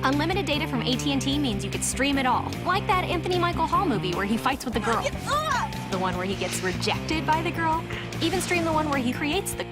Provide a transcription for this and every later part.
Unlimited data from AT&T means you could stream it all. Like that Anthony Michael Hall movie where he fights with the girl. The one where he gets rejected by the girl. Even stream the one where he creates the...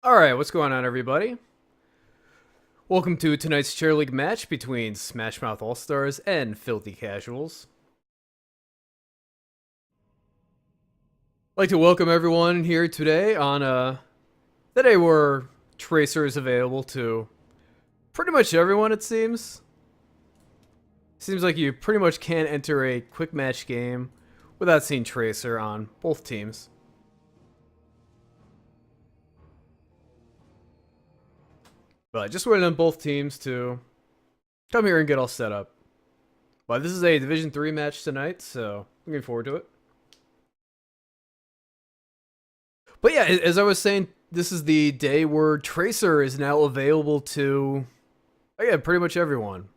Alright, what's going on, everybody? Welcome to tonight's Chair League match between Smash Mouth All-Stars and Filthy Casuals. I'd like to welcome everyone here today on the day where Tracer is available to pretty much everyone, it seems. Seems like you pretty much can't enter a quick match game without seeing Tracer on both teams. But just waiting on both teams to come here and get all set up. But this is a Division 3 match tonight, so looking forward to it. But yeah, as I was saying, this is the day where Tracer is now available to, again, pretty much everyone.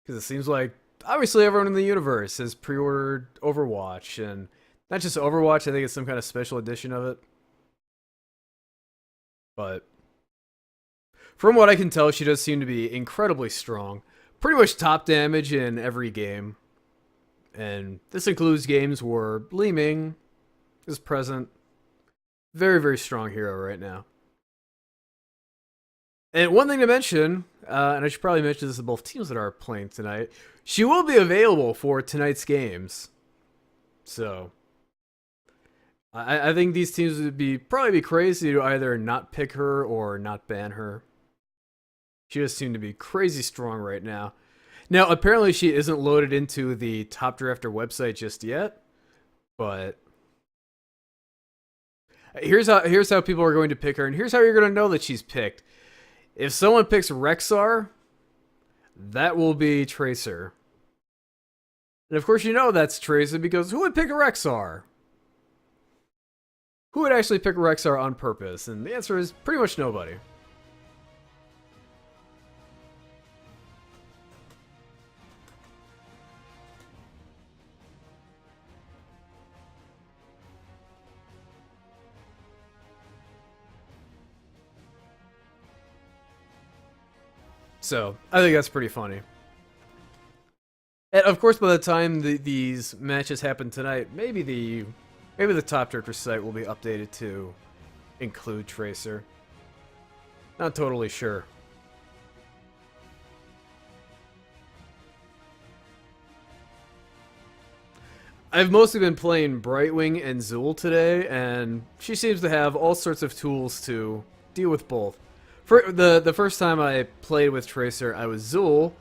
Because it seems like, obviously, everyone in the universe has pre-ordered Overwatch. And not just Overwatch, I think it's some kind of special edition of it. But from what I can tell, she does seem to be incredibly strong. Pretty much top damage in every game. And this includes games where Li Ming is present. Very, very strong hero right now. And one thing to mention, and I should probably mention this to both teams that are playing tonight, she will be available for tonight's games. So I think these teams would probably be crazy to either not pick her or not ban her. She does seem to be crazy strong right now. Now, apparently she isn't loaded into the Top Drafter website just yet, but here's how people are going to pick her, and here's how you're going to know that she's picked. If someone picks Rexxar, that will be Tracer. And of course you know that's Tracer because who would pick a Rexxar? Who would actually pick a Rexxar on purpose? And the answer is pretty much nobody. So, I think that's pretty funny. And of course, by the time these matches happen tonight, maybe the Top Drifter site will be updated to include Tracer. Not totally sure. I've mostly been playing Brightwing and Zool today, and she seems to have all sorts of tools to deal with both. For the first time I played with Tracer, I was Zool,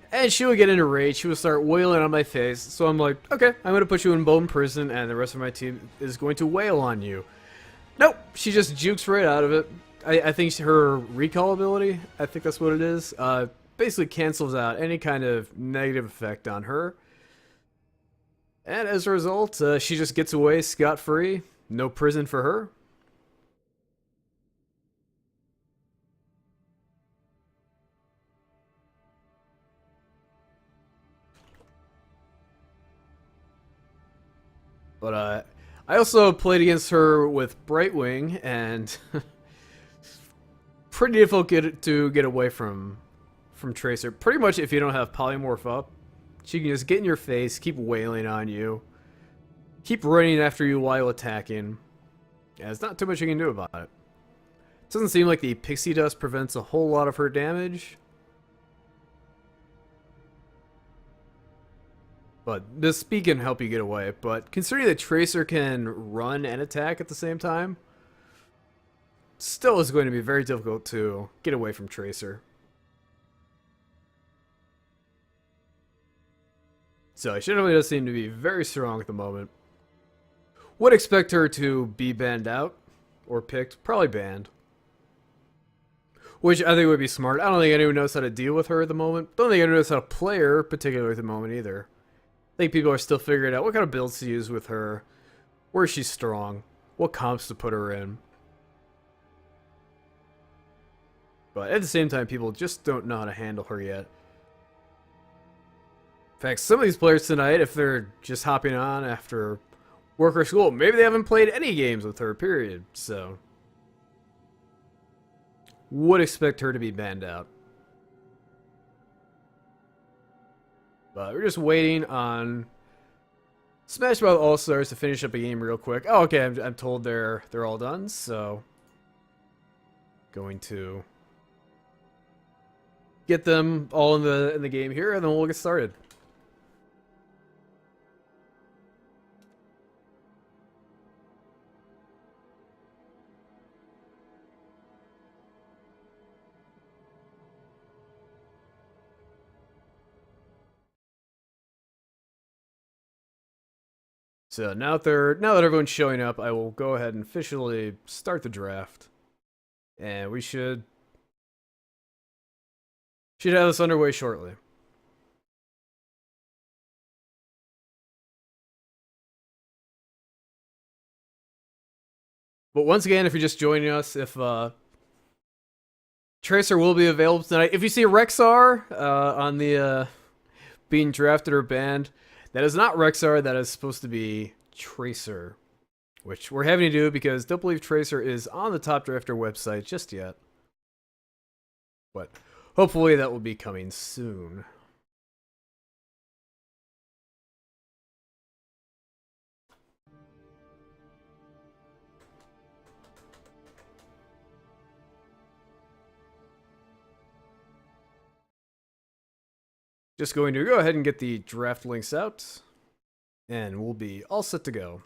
and she would get in a rage. She would start wailing on my face. So I'm like, okay, I'm going to put you in bone prison, and the rest of my team is going to wail on you. Nope, she just jukes right out of it. I think her recall ability, I think that's what it is, basically cancels out any kind of negative effect on her. And as a result, she just gets away scot-free. No prison for her. But I also played against her with Brightwing, and pretty difficult to get away from Tracer. Pretty much if you don't have Polymorph up, she can just get in your face, keep wailing on you, keep running after you while attacking. Yeah, there's not too much you can do about it. It doesn't seem like the Pixie Dust prevents a whole lot of her damage. But this speed can help you get away. But considering that Tracer can run and attack at the same time, still is going to be very difficult to get away from Tracer. So she really does seem to be very strong at the moment. Would expect her to be banned out or picked. Probably banned. Which I think would be smart. I don't think anyone knows how to deal with her at the moment. Don't think anyone knows how to play her particularly at the moment either. I think people are still figuring out what kind of builds to use with her, where she's strong, what comps to put her in. But at the same time, people just don't know how to handle her yet. In fact, some of these players tonight, if they're just hopping on after work or school, maybe they haven't played any games with her, period. So, would expect her to be banned out. But we're just waiting on Smash Mouth All Stars to finish up a game real quick. Oh, okay. I'm told they're all done. So Going to get them all in the game here, and then we'll get started. So now that everyone's showing up, I will go ahead and officially start the draft, and we should have this underway shortly. But once again, if you're just joining us, if Tracer will be available tonight. If you see Rexar on the being drafted or banned, that is not Rexar. That is supposed to be Tracer, which we're having to do because don't believe Tracer is on the Top Drafter website just yet. But hopefully that will be coming soon. Just going to go ahead and get the draft links out, and we'll be all set to go.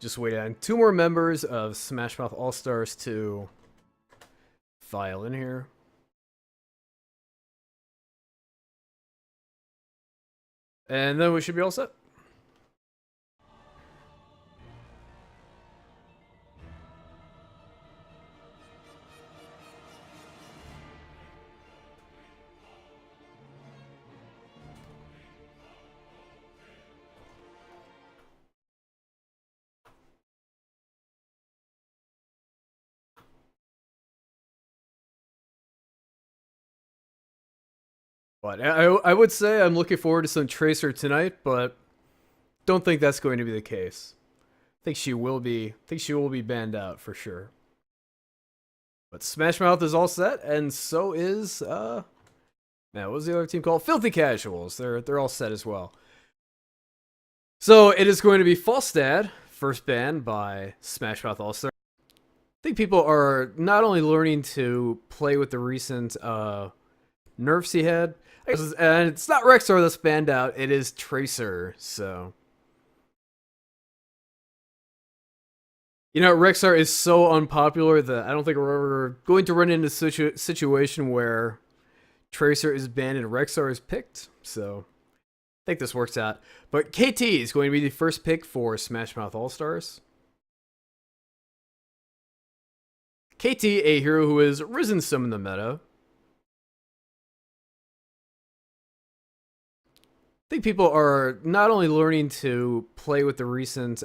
Just wait on 2 more members of Smash Mouth All-Stars to file in here. And then we should be all set. But I would say I'm looking forward to some Tracer tonight, but don't think that's going to be the case. Think she will be banned out for sure. But Smash Mouth is all set, and so is man, what was the other team called? Filthy Casuals. They're all set as well. So it is going to be Falstad, first ban by Smash Mouth All Star. I think people are not only learning to play with the recent nerfs he had, and it's not Rexar that's banned out, it is Tracer, so. You know, Rexar is so unpopular that I don't think we're ever going to run into a situation where Tracer is banned and Rexar is picked, so I think this works out. But KT is going to be the first pick for Smash Mouth All-Stars. KT, a hero who has risen some in the meta. I think people are not only learning to play with the recent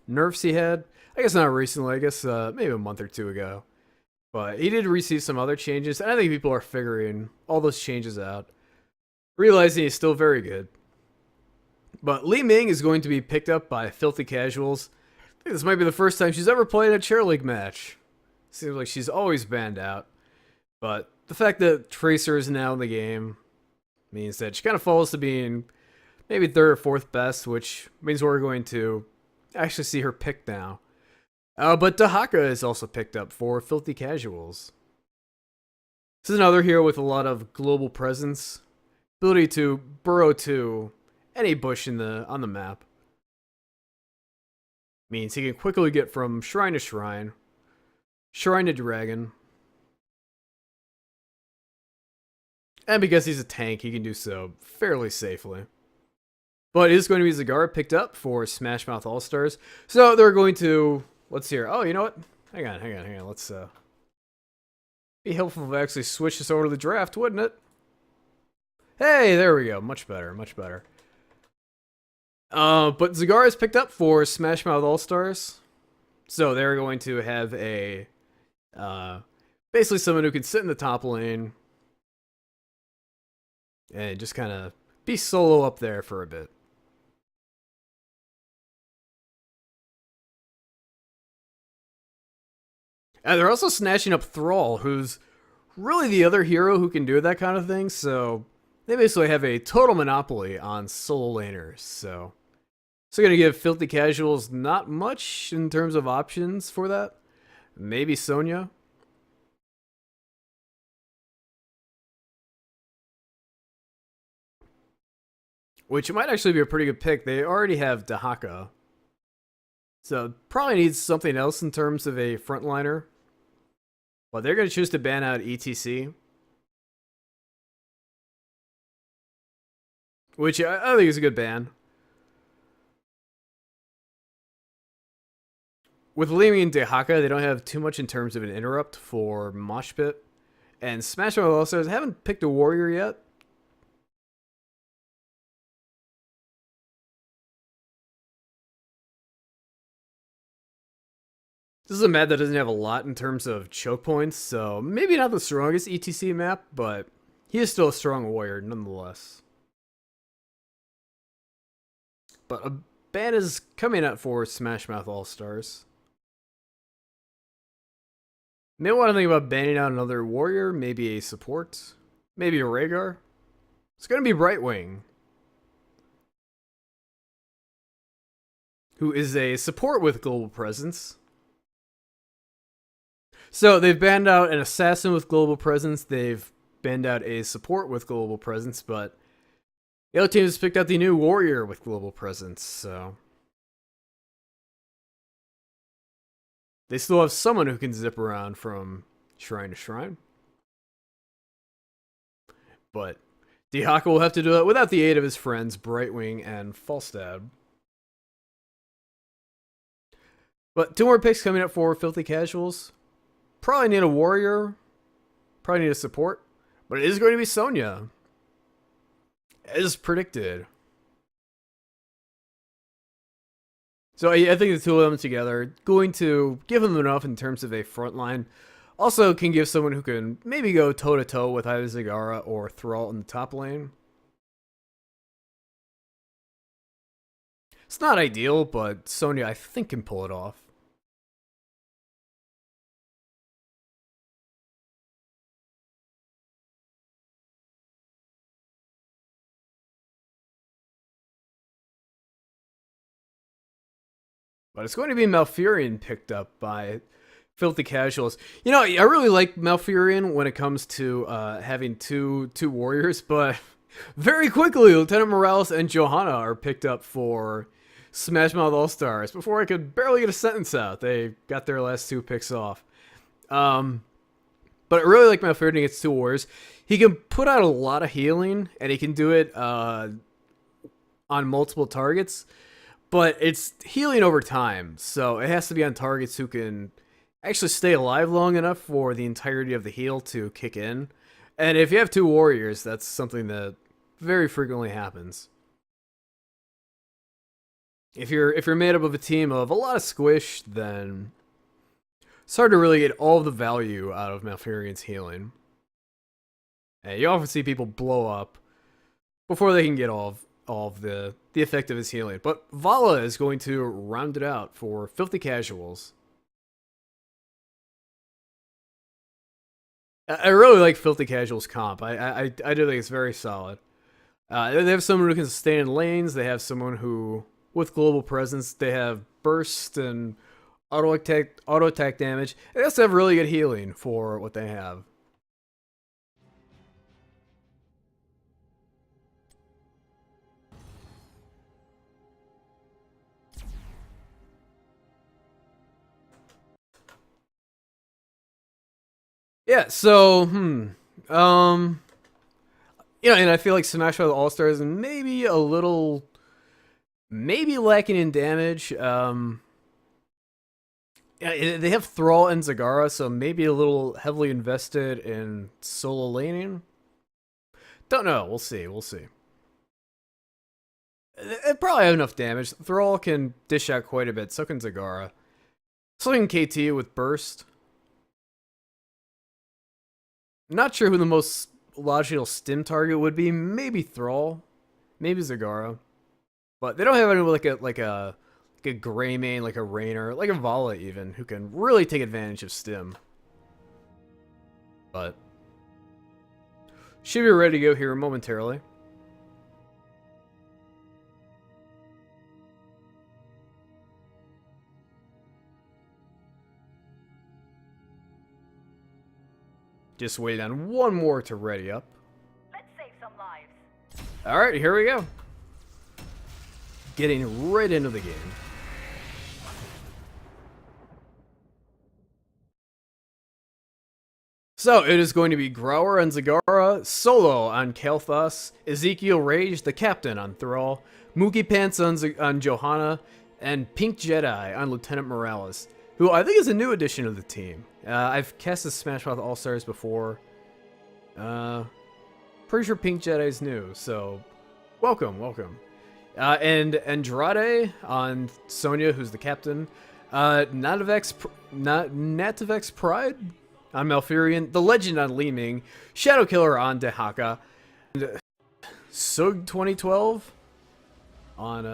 nerfs he had. I guess not recently, I guess maybe a month or 2 ago. But he did receive some other changes, and I think people are figuring all those changes out. Realizing he's still very good. But Li Ming is going to be picked up by Filthy Casuals. I think this might be the first time she's ever played a Chair League match. Seems like she's always banned out. But the fact that Tracer is now in the game means that she kind of falls to being maybe 3rd or 4th best, which means we're going to actually see her picked now. But Dahaka is also picked up for Filthy Casuals. This is another hero with a lot of global presence, ability to burrow to any bush on the map. Means he can quickly get from shrine to shrine, shrine to dragon. And because he's a tank, he can do so fairly safely. But it is going to be Zagara picked up for Smash Mouth All-Stars. So they're going to, let's see here. Oh, you know what? Hang on. Let's be helpful if I actually switch this over to the draft, wouldn't it? Hey, there we go. Much better. But Zagara is picked up for Smash Mouth All-Stars. So they're going to have a basically someone who can sit in the top lane, and just kind of be solo up there for a bit. And they're also snatching up Thrall, who's really the other hero who can do that kind of thing, so they basically have a total monopoly on solo laners, so gonna give Filthy Casuals not much in terms of options for that. Maybe Sonya. Which might actually be a pretty good pick. They already have Dahaka. So probably needs something else in terms of a frontliner. But they're going to choose to ban out ETC. Which I think is a good ban. With leaving in Dahaka, they don't have too much in terms of an interrupt for Mosh Pit. And Smash Mouth All-Stars haven't picked a warrior yet. This is a map that doesn't have a lot in terms of choke points, so maybe not the strongest ETC map, but he is still a strong warrior nonetheless. But a ban is coming out for Smash Mouth All-Stars. May want to think about banning out another warrior, maybe a support, maybe a Rhaegar. It's going to be Brightwing, who is a support with global presence. So they've banned out an assassin with global presence. They've banned out a support with global presence, but the other team has picked out the new warrior with global presence. So they still have someone who can zip around from shrine to shrine. But Dahaka will have to do it without the aid of his friends Brightwing and Falstad. But two more picks coming up for Filthy Casuals. Probably need a warrior. Probably need a support. But it is going to be Sonya. As predicted. So I think the two of them together going to give them enough in terms of a front line. Also can give someone who can maybe go toe-to-toe with either Zagara or Thrall in the top lane. It's not ideal, but Sonya I think can pull it off. But it's going to be Malfurion picked up by Filthy Casuals. You know, I really like Malfurion when it comes to having two warriors, but very quickly, Lieutenant Morales and Johanna are picked up for Smash Mouth All-Stars. Before I could barely get a sentence out, they got their last two picks off. But I really like Malfurion against two warriors. He can put out a lot of healing, and he can do it on multiple targets. But it's healing over time, so it has to be on targets who can actually stay alive long enough for the entirety of the heal to kick in. And if you have two warriors, that's something that very frequently happens. If you're made up of a team of a lot of squish, then it's hard to really get all of the value out of Malfurion's healing. And you often see people blow up before they can get all of the effect of his healing. But Vala is going to round it out for Filthy Casuals. I really like Filthy Casuals comp. I do think it's very solid. They have someone who can stay in lanes. They have someone who, with global presence, they have burst and auto attack damage. They also have really good healing for what they have. Yeah, so, you know, and I feel like Smash Bros. All-Stars is maybe a little, maybe lacking in damage. Yeah, they have Thrall and Zagara, so maybe a little heavily invested in solo laning. Don't know. We'll see. We'll see. They probably have enough damage. Thrall can dish out quite a bit. So can Zagara. So can KT with burst. Not sure who the most logical stim target would be maybe Thrall, maybe Zagara, but they don't have anyone like a Greymane, like a Raynor, like a Vala even, who can really take advantage of stim. But should be ready to go here momentarily. Just wait on one more to ready up. Let's save some lives. Alright, here we go. Getting right into the game. So, it is going to be Grower on Zagara, Solo on Kael'thas, Ezekiel Rage, the Captain on Thrall, Mookie Pants on Johanna, and Pink Jedi on Lieutenant Morales, who I think is a new addition to the team. I've cast as Smash Mouth All-Stars before. Pretty sure Pink Jedi's new, so welcome. And Andrade on Sonya, who's the captain. Nativex Pride on Malfurion. The Legend on Li Ming. Shadow Killer on Dehaka. And Sug 2012 on,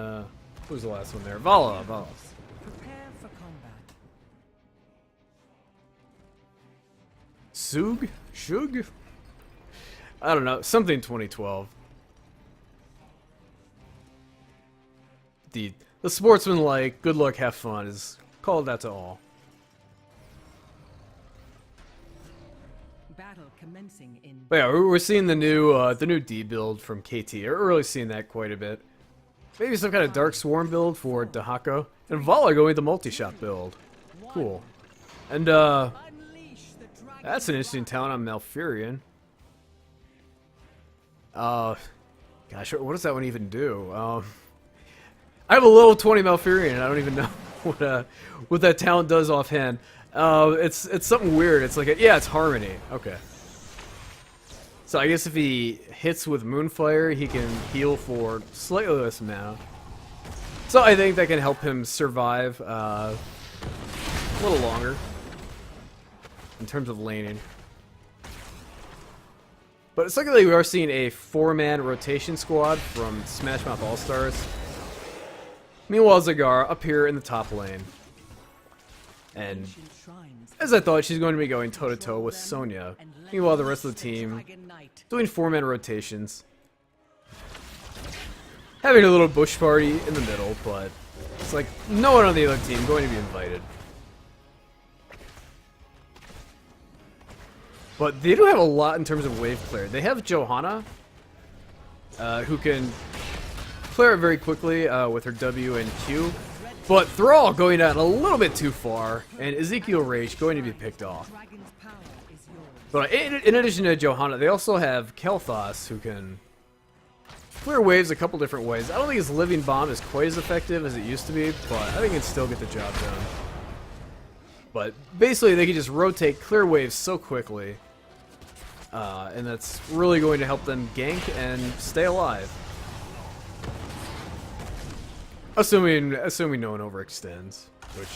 who was the last one there? Vala. Prepare for combat. Shug? I don't know. Something 2012. The sportsman like good luck, have fun is called out to all. Battle commencing in. But yeah, we're seeing the new D build from KT. We're really seeing that quite a bit. Maybe some kind of Dark Swarm build for Dehaka. And Vala going the multi-shot build. Cool. And that's an interesting talent on Malfurion. Gosh, what does that one even do? I have a level 20 Malfurion, and I don't even know what that talent does offhand. It's something weird. It's like it's Harmony. Okay. So I guess if he hits with Moonfire, he can heal for slightly less mana. So I think that can help him survive a little longer in terms of laning. But it's likely we are seeing a 4-man rotation squad from Smash Mouth All-Stars. Meanwhile, Zagara up here in the top lane. And as I thought, she's going to be going toe-to-toe with Sonya. Meanwhile, the rest of the team doing 4-man rotations. Having a little bush party in the middle, but it's like no one on the other team going to be invited. But they do have a lot in terms of wave clear. They have Johanna, who can clear it very quickly with her W and Q. But Thrall going down a little bit too far, and Ezekiel Rage going to be picked off. But in addition to Johanna, they also have Kael'thas, who can clear waves a couple different ways. I don't think his Living Bomb is quite as effective as it used to be, but I think it can still get the job done. But basically, they can just rotate clear waves so quickly, and that's really going to help them gank and stay alive. Assuming no one overextends, which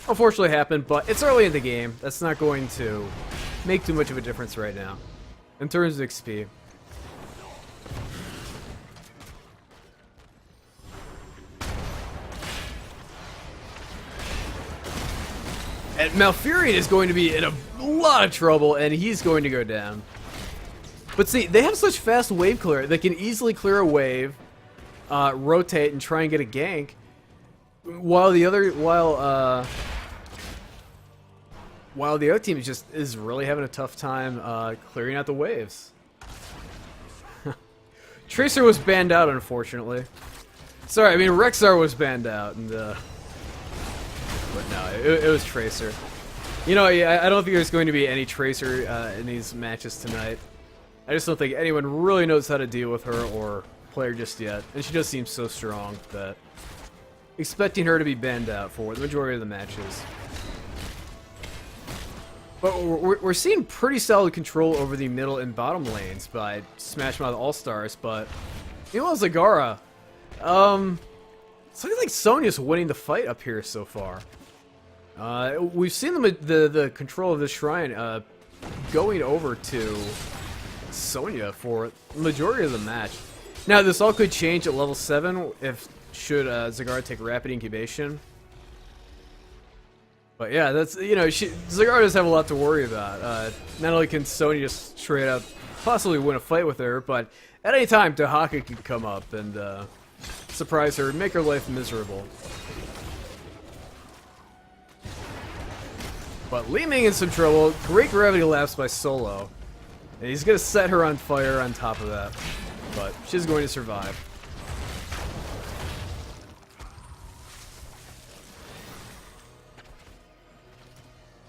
unfortunately happened, but it's early in the game. That's not going to make too much of a difference right now in terms of XP. And Malfurion is going to be in a lot of trouble, and he's going to go down. But see, they have such fast wave clear. They can easily clear a wave, rotate, and try and get a gank, while the other team is really having a tough time clearing out the waves. Tracer was banned out, unfortunately. Sorry, I mean Rexxar was banned out, and but no, it was Tracer. You know, I don't think there's going to be any Tracer in these matches tonight. I just don't think anyone really knows how to deal with her or play her just yet. And she just seems so strong that expecting her to be banned out for the majority of the matches. But we're seeing pretty solid control over the middle and bottom lanes by Smash Mouth All-Stars, but meanwhile Zagara, it's looking like Sonya's winning the fight up here so far. We've seen the control of the shrine going over to Sonya for the majority of the match. Now, this all could change at level 7 if should Zagara take rapid incubation. But yeah, that's, you know, Zagara does have a lot to worry about. Not only can Sonya just straight up possibly win a fight with her, but at any time, Dahaka could come up and surprise her and make her life miserable. But Li Ming in some trouble. Great gravity lapse by Solo. And he's going to set her on fire on top of that. But she's going to survive.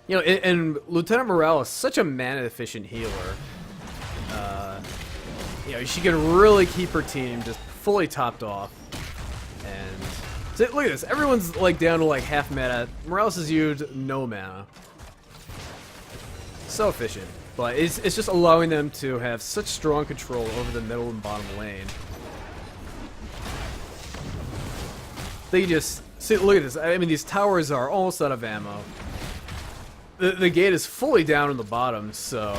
You know, and Lieutenant Morales, such a mana-efficient healer. You know, she can really keep her team just fully topped off. And so, look at this. Everyone's like down to like half mana. Morales has used no mana. So efficient. But it's just allowing them to have such strong control over the middle and bottom lane. They just... See, look at this. I mean, these towers are almost out of ammo. The gate is fully down in the bottom, so...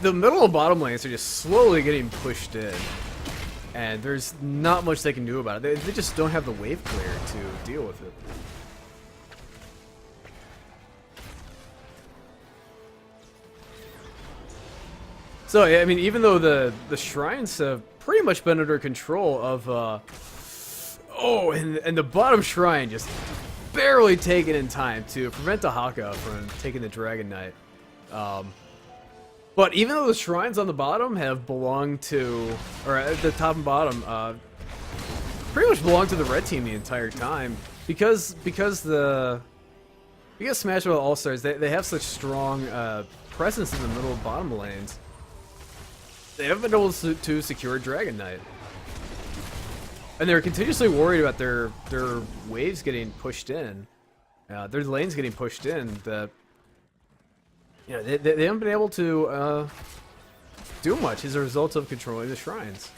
The middle and bottom lanes are just slowly getting pushed in. And there's not much they can do about it. They just don't have the wave clear to deal with it. So, yeah, I mean, even though the shrines have pretty much been under control of, oh, and the bottom shrine just barely taken in time to prevent Dahaka from taking the Dragon Knight. But even though the shrines on the bottom have belonged to, or at the top and bottom, pretty much belonged to the red team the entire time, because Smash Bros. All-Stars, they have such strong presence in the middle and bottom lanes. They haven't been able to secure Dragon Knight. And they're continuously worried about their waves getting pushed in. Their lanes getting pushed in. That, you know, they haven't been able to do much as a result of controlling the shrines.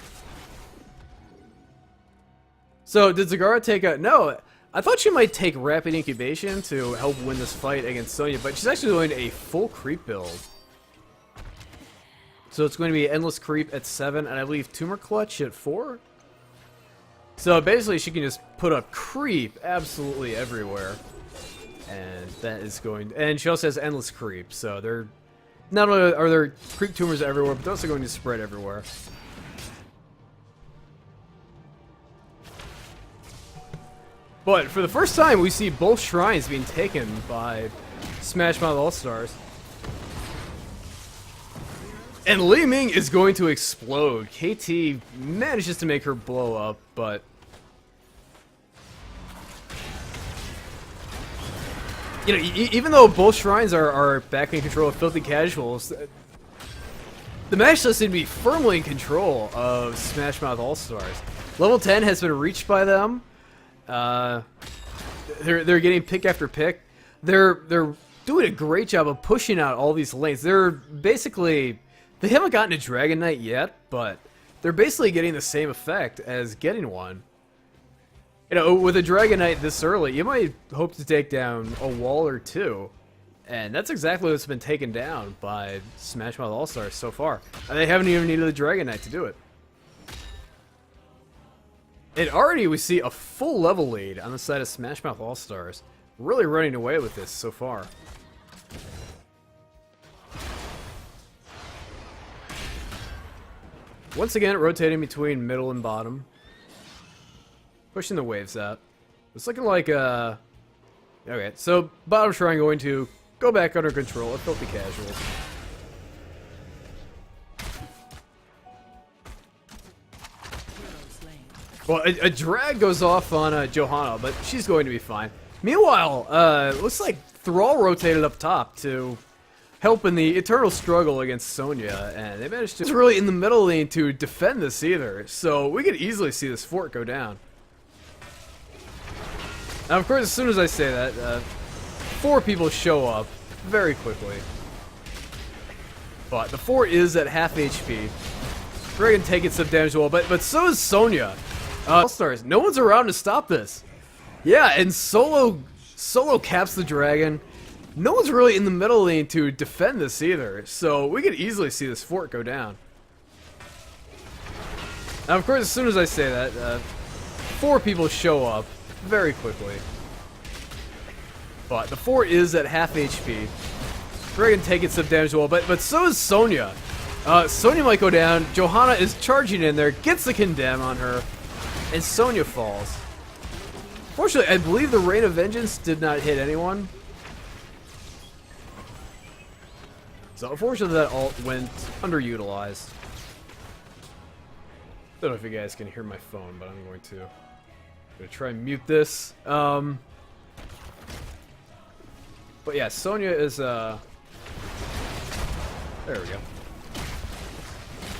So, did Zagara take a... No, I thought she might take Rapid Incubation to help win this fight against Sonya, but she's actually doing a full creep build. So it's going to be Endless Creep at 7, and I believe Tumor Clutch at 4? So basically she can just put up creep absolutely everywhere. And that is going... And she also has Endless Creep, so they're... Not only are there creep tumors everywhere, but they're also going to spread everywhere. But for the first time, we see both shrines being taken by Smash Mouth All-Stars. And Li Ming is going to explode. KT manages to make her blow up, but... You know, even though both shrines are back in control of Filthy Casuals, the match does seem to be firmly in control of Smash Mouth All-Stars. Level 10 has been reached by them. They're getting pick after pick. They're doing a great job of pushing out all these lanes. They're basically... They haven't gotten a Dragon Knight yet, but they're basically getting the same effect as getting one. You know, with a Dragon Knight this early, you might hope to take down a wall or two. And that's exactly what's been taken down by Smash Mouth All-Stars so far. And they haven't even needed a Dragon Knight to do it. And already we see a full level lead on the side of Smash Mouth All-Stars. Really running away with this so far. Once again, rotating between middle and bottom. Pushing the waves out. It's looking like, okay, so bottom shrine going to go back under control of Filthy Casuals. Well, a drag goes off on Johanna, but she's going to be fine. Meanwhile, looks like Thrall rotated up top to help in the eternal struggle against Sonya, and they managed to really in the middle lane to defend this either, so we could easily see this fort go down. Now, of course, as soon as I say that, 4 people show up very quickly. But the fort is at half HP. Dragon taking some damage as well, but so is Sonya. All-Stars, no one's around to stop this. Yeah, and Solo caps the dragon. no one's really in the middle lane to defend this either, so we could easily see this fort go down. Now, of course, as soon as I say that, 4 people show up very quickly. But the fort is at half HP. Dragon taking some damage as well, but so is Sonya. Sonya might go down. Johanna is charging in there, gets the condemn on her, and Sonya falls. Fortunately, I believe the Rain of Vengeance did not hit anyone. So unfortunately that ult went underutilized. Don't know if you guys can hear my phone, but I'm going to try and mute this. But yeah, Sonya is there we go.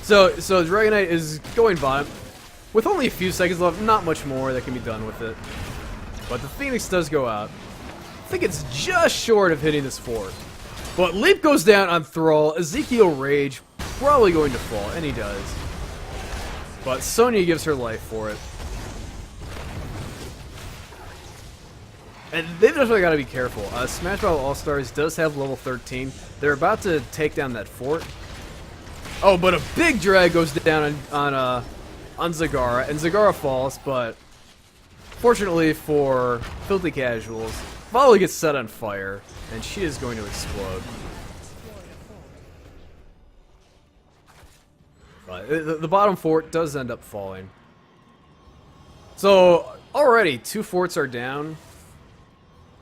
So Dragon Knight is going bottom with only a few seconds left, not much more that can be done with it. But the Phoenix does go out. I think it's just short of hitting this fort. But Leap goes down on Thrall. Ezekiel Rage probably going to fall, and he does. But Sonya gives her life for it. And they've definitely got to be careful. Smash Bros. All-Stars does have level 13. They're about to take down that fort. Oh, but a big drag goes down on Zagara, and Zagara falls, but fortunately for Filthy Casuals, Volley gets set on fire, and she is going to explode. The bottom fort does end up falling. So, already, 2 forts are down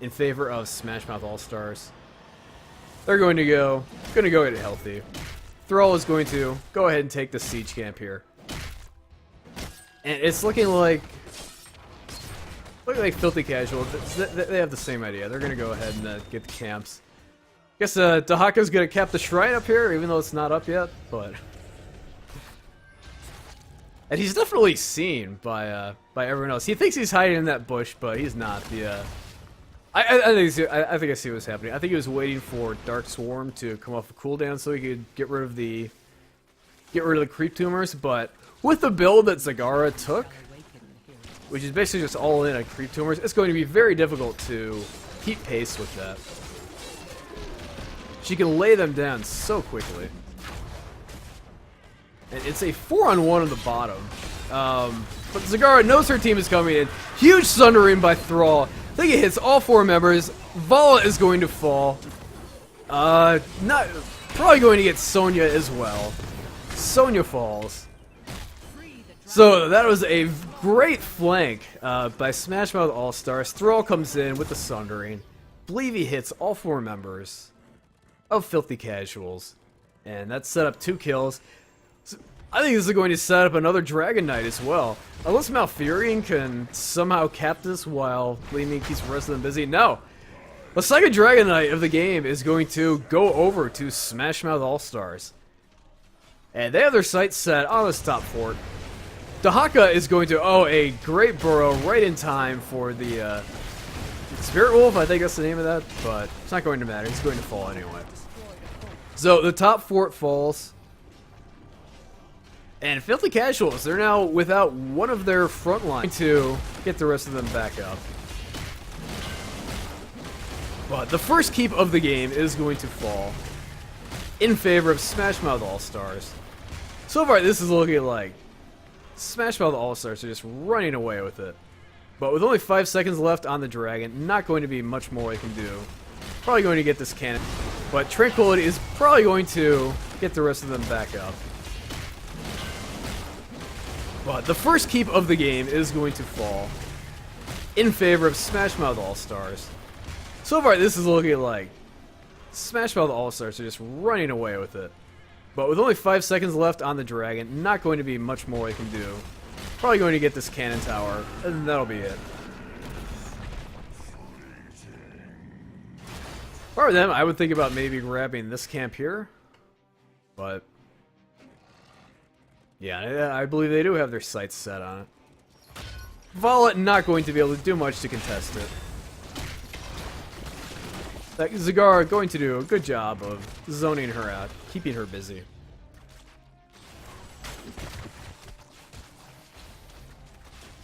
in favor of Smash Mouth All-Stars. They're going to go get it healthy. Thrall is going to go ahead and take the siege camp here. And it's looking like Filthy Casual. They have the same idea. They're going to go ahead and get the camps. I guess Dahaka's going to cap the shrine up here, even though it's not up yet. But and he's definitely seen by everyone else. He thinks he's hiding in that bush, but he's not. I think I see what's happening. I think he was waiting for Dark Swarm to come off a cooldown so he could get rid of the creep tumors. But with the build that Zagara took, which is basically just all in on creep tumors, it's going to be very difficult to keep pace with that. She can lay them down so quickly. And it's a 4-on-1 on the bottom. But Zagara knows her team is coming in. Huge Sundering by Thrall. I think it hits all 4 members. Vala is going to fall. Probably going to get Sonya as well. Sonya falls. So that was a great flank by Smash Mouth All-Stars. Thrall comes in with the Sundering. Believe he hits all 4 members of Filthy Casuals. And that set up 2 kills. So I think this is going to set up another Dragon Knight as well. Unless Malfurion can somehow cap this while Gleaming keeps the rest of them busy. No! The second Dragon Knight of the game is going to go over to Smash Mouth All-Stars. And they have their sights set on this top fort. Dahaka is going to, a great burrow right in time for the Spirit Wolf, I think that's the name of that, but it's not going to matter, he's going to fall anyway. So the top fort falls. And Filthy Casuals, they're now without one of their front line to get the rest of them back up. But the first keep of the game is going to fall in favor of Smash Mouth All-Stars. So far, this is looking like Smash Mouth All-Stars are just running away with it. But with only 5 seconds left on the Dragon, not going to be much more they can do. Probably going to get this cannon. But Tranquility is probably going to get the rest of them back up. But the first keep of the game is going to fall in favor of Smash Mouth All-Stars. So far, this is looking like Smash Mouth All-Stars are just running away with it. But with only 5 seconds left on the Dragon, not going to be much more they can do. Probably going to get this cannon tower, and that'll be it. For them, I would think about maybe grabbing this camp here. But yeah, I believe they do have their sights set on it. Vala not going to be able to do much to contest it. Zagara going to do a good job of zoning her out, keeping her busy.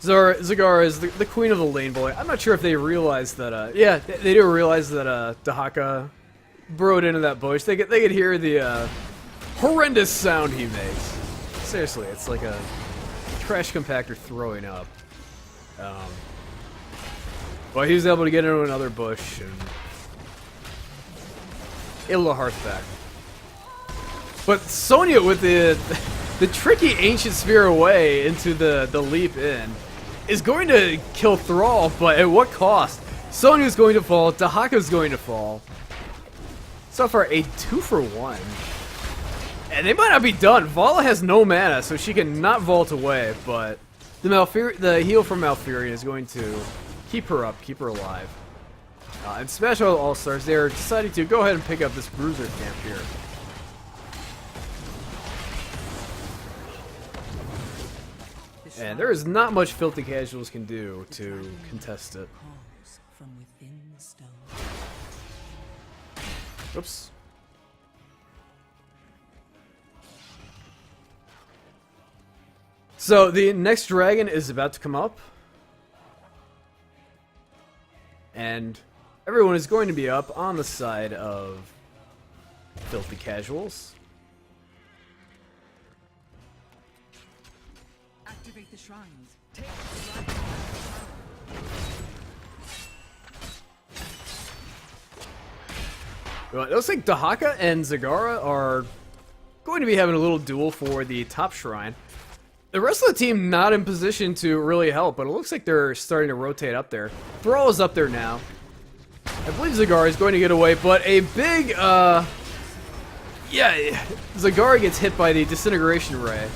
Zagara is the queen of the lane bully. I'm not sure if they realize that, yeah, they do realize that, Dahaka burrowed into that bush. They could hear the, horrendous sound he makes. Seriously, it's like a trash compactor throwing up. But he was able to get into another bush and able to hearth back. But Sonya with the tricky ancient spear away into the leap in is going to kill Thrall, but at what cost? Sonya's going to fall, Dahaka's going to fall. So far, a 2-for-1. And they might not be done. Vala has no mana, so she can not vault away, but the heal from Malfurion is going to keep her up, keep her alive. And Smash Mouth All-Stars, they're deciding to go ahead and pick up this Bruiser camp here. And there is not much Filthy Casuals can do to contest it. Calls from within the stone. Oops. So the next dragon is about to come up. And everyone is going to be up on the side of Filthy Casuals. Activate the shrines. Well, it looks like Dahaka and Zagara are going to be having a little duel for the top shrine. The rest of the team not in position to really help, but it looks like they're starting to rotate up there. Thrall is up there now. I believe Zagara is going to get away, but a big, yeah, Zagara gets hit by the Disintegration Ray.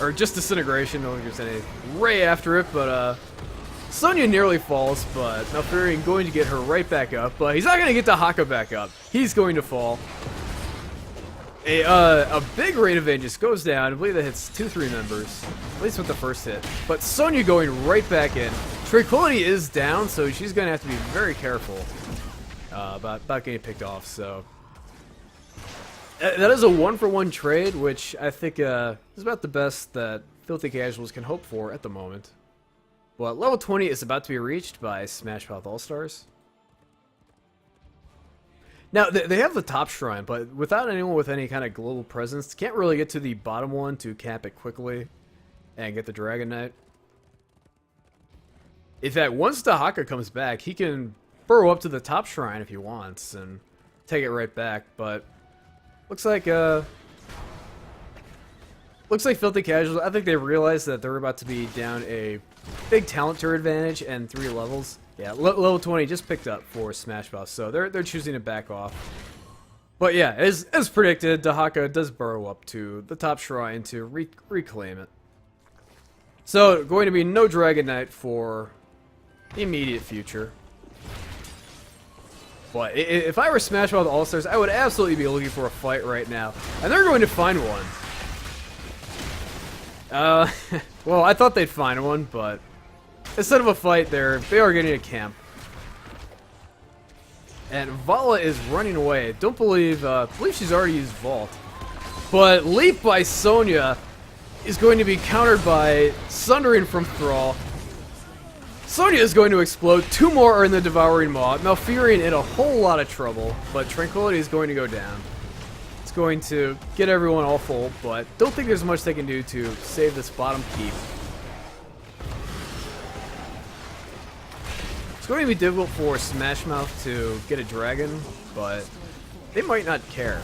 Or just Disintegration, no one gives any ray after it, but, Sonya nearly falls, but Malfurion going to get her right back up, but he's not going to get Dahaka back up. He's going to fall. A big Rain of Aegis goes down. I believe that hits 2-3 members, at least with the first hit. But Sonya going right back in. Tranquility is down, so she's going to have to be very careful about getting picked off. So that is a 1-for-1 trade, which I think is about the best that Filthy Casuals can hope for at the moment. Well, level 20 is about to be reached by Smash Mouth All-Stars. Now, they have the top shrine, but without anyone with any kind of global presence, can't really get to the bottom one to cap it quickly and get the Dragon Knight. In fact, once Dahaka comes back, he can burrow up to the top shrine if he wants and take it right back, but looks like Filthy Casuals, I think they realized that they're about to be down a big talent tier advantage and 3 levels. Yeah, level 20 just picked up for Smash Mouth, so they're choosing to back off. But yeah, as predicted, Dahaka does burrow up to the top shrine to reclaim it. So, going to be no Dragon Knight for the immediate future. But if I were Smash Mouth All-Stars, I would absolutely be looking for a fight right now. And they're going to find one. Well, I thought they'd find one, but instead of a fight, they are getting a camp. And Vala is running away. Don't believe she's already used Vault. But Leap by Sonya is going to be countered by Sundering from Thrall. Sonya is going to explode. 2 more are in the Devouring Maw. Malfurion in a whole lot of trouble, but Tranquility is going to go down. It's going to get everyone all full, but don't think there's much they can do to save this bottom keep. It's going to be difficult for Smash Mouth to get a dragon, but they might not care.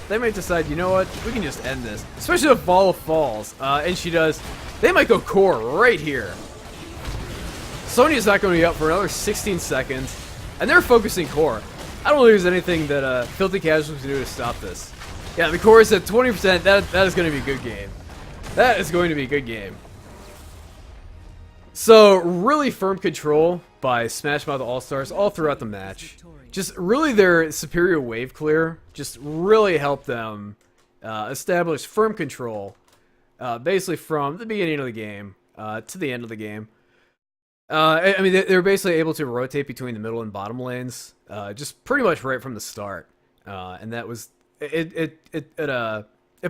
They might decide, you know what, we can just end this. Especially if Vala falls, and she does. They might go core right here. Sonya's not going to be up for another 16 seconds, and they're focusing core. I don't think there's anything that Filthy Casuals can do to stop this. Yeah, the core is at 20%. That is going to be a good game. That is going to be a good game. So, really firm control by Smash Mouth All-Stars all throughout the match. Just really their superior wave clear just really helped them establish firm control basically from the beginning of the game to the end of the game. I mean, they were basically able to rotate between the middle and bottom lanes just pretty much right from the start. And that was... It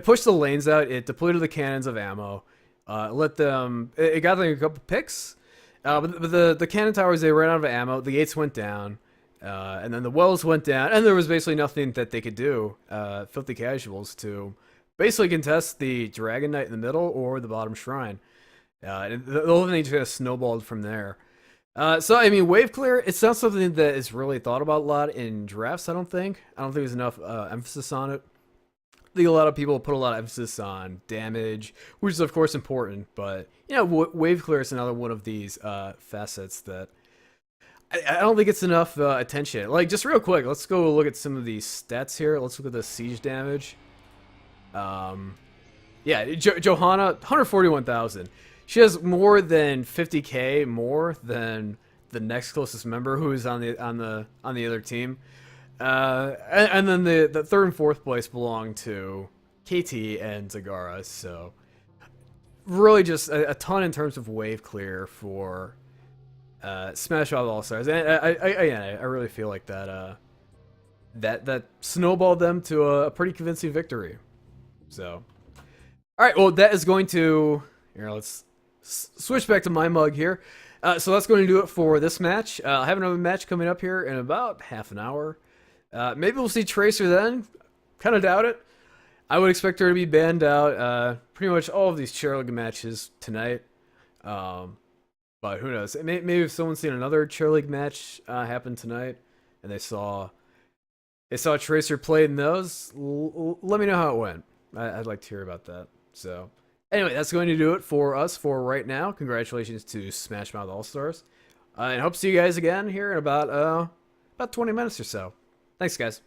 pushed the lanes out, it depleted the cannons of ammo, Let them. It got them a couple picks, but the cannon towers, they ran out of ammo. The gates went down, and then the wells went down, and there was basically nothing that they could do. Filthy casuals to basically contest the Dragon Knight in the middle or the bottom shrine. And the whole thing just kind of snowballed from there. So I mean, wave clear. It's not something that is really thought about a lot in drafts. I don't think there's enough emphasis on it. I think a lot of people put a lot of emphasis on damage, which is of course important, but you know, wave clear is another one of these facets that I don't think it's enough attention. Like, just real quick, let's go look at some of these stats here. Let's look at the siege damage. Yeah, Johanna, 141,000. She has more than 50k more than the next closest member who is on the other team. And then the third and fourth place belong to KT and Zagara, so really just a ton in terms of wave clear for Smash Mouth All Stars. And I really feel like that that snowballed them to a pretty convincing victory. So, all right, well that is going to let's switch back to my mug here. So that's going to do it for this match. I have another match coming up here in about half an hour. Maybe we'll see Tracer then. Kind of doubt it. I would expect her to be banned out pretty much all of these chairlift matches tonight. But who knows? Maybe if someone's seen another chairlift match happen tonight and they saw Tracer play in those, let me know how it went. I'd like to hear about that. So anyway, that's going to do it for us for right now. Congratulations to Smash Mouth All Stars, and hope to see you guys again here in about 20 minutes or so. Thanks, guys.